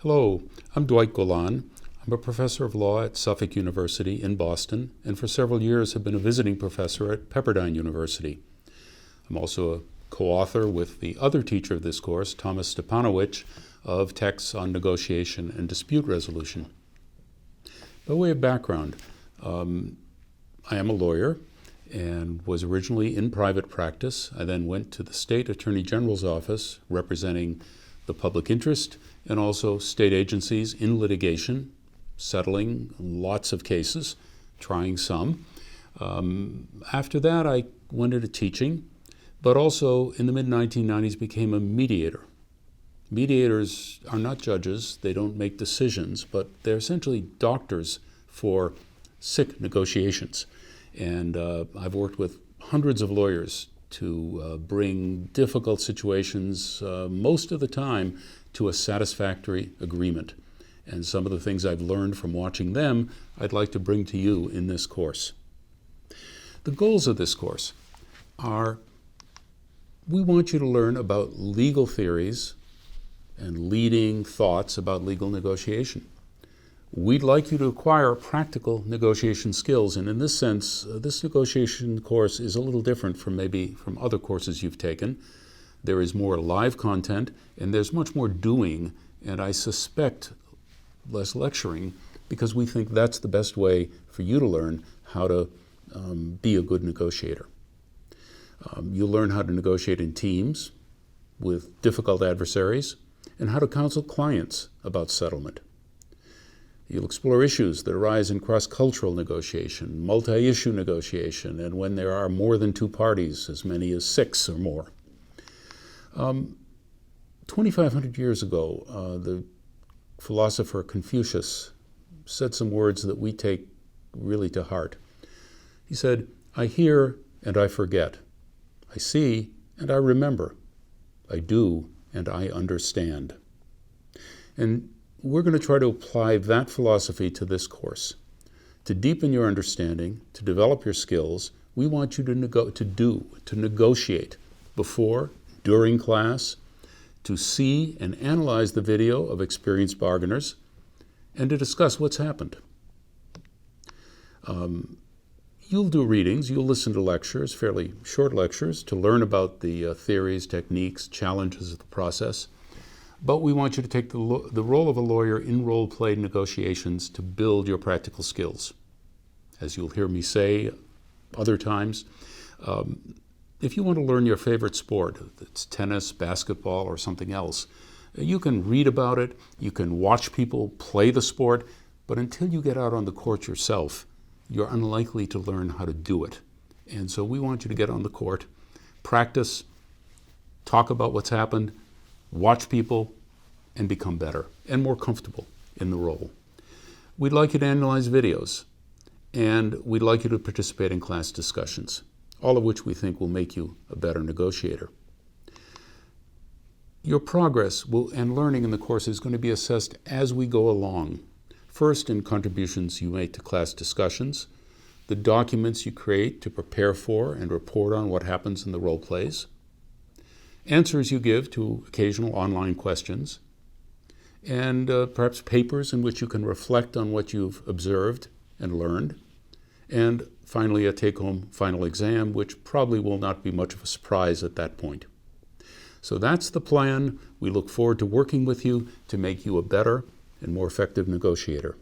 Hello, I'm Dwight Golan. I'm a professor of law at Suffolk University in Boston, and for several years have been a visiting professor at Pepperdine University. I'm also a co-author with the other teacher of this course, Thomas Stepanowicz, of Texts on Negotiation and Dispute Resolution. By way of background, I am a lawyer and was originally in private practice. I then went to the State Attorney General's office representing the public interest and also state agencies in litigation, settling lots of cases, trying some. After that, I went into teaching, but also in the mid-1990s became a mediator. Mediators are not judges, they don't make decisions, but they're essentially doctors for sick negotiations. And I've worked with hundreds of lawyers to bring difficult situations, most of the time, to a satisfactory agreement. And some of the things I've learned from watching them, I'd like to bring to you in this course. The goals of this course are, we want you to learn about legal theories and leading thoughts about legal negotiation. We'd like you to acquire practical negotiation skills, and in this sense, this negotiation course is a little different from other courses you've taken. There is more live content, and there's much more doing, and I suspect less lecturing, because we think that's the best way for you to learn how to be a good negotiator. You'll learn how to negotiate in teams with difficult adversaries, and how to counsel clients about settlement. You'll explore issues that arise in cross-cultural negotiation, multi-issue negotiation, and when there are more than two parties, as many as 6 or more. 2,500 years ago, the philosopher Confucius said some words that we take really to heart. He said, "I hear and I forget. I see and I remember. I do and I understand." And we're going to try to apply that philosophy to this course. To deepen your understanding, to develop your skills, we want you to negotiate before, during class, to see and analyze the video of experienced bargainers, and to discuss what's happened. You'll do readings, you'll listen to lectures, fairly short lectures, to learn about the theories, techniques, challenges of the process. But we want you to take the role of a lawyer in role-play negotiations to build your practical skills. As you'll hear me say other times, if you want to learn your favorite sport, if it's tennis, basketball, or something else, you can read about it, you can watch people play the sport, but until you get out on the court yourself, you're unlikely to learn how to do it. And so we want you to get on the court, practice, talk about what's happened, watch people, and become better and more comfortable in the role. We'd like you to analyze videos, and we'd like you to participate in class discussions, all of which we think will make you a better negotiator. Your progress and learning in the course is going to be assessed as we go along. First, in contributions you make to class discussions, the documents you create to prepare for and report on what happens in the role plays, answers you give to occasional online questions, and perhaps papers in which you can reflect on what you've observed and learned, and finally a take-home final exam, which probably will not be much of a surprise at that point. So that's the plan. We look forward to working with you to make you a better and more effective negotiator.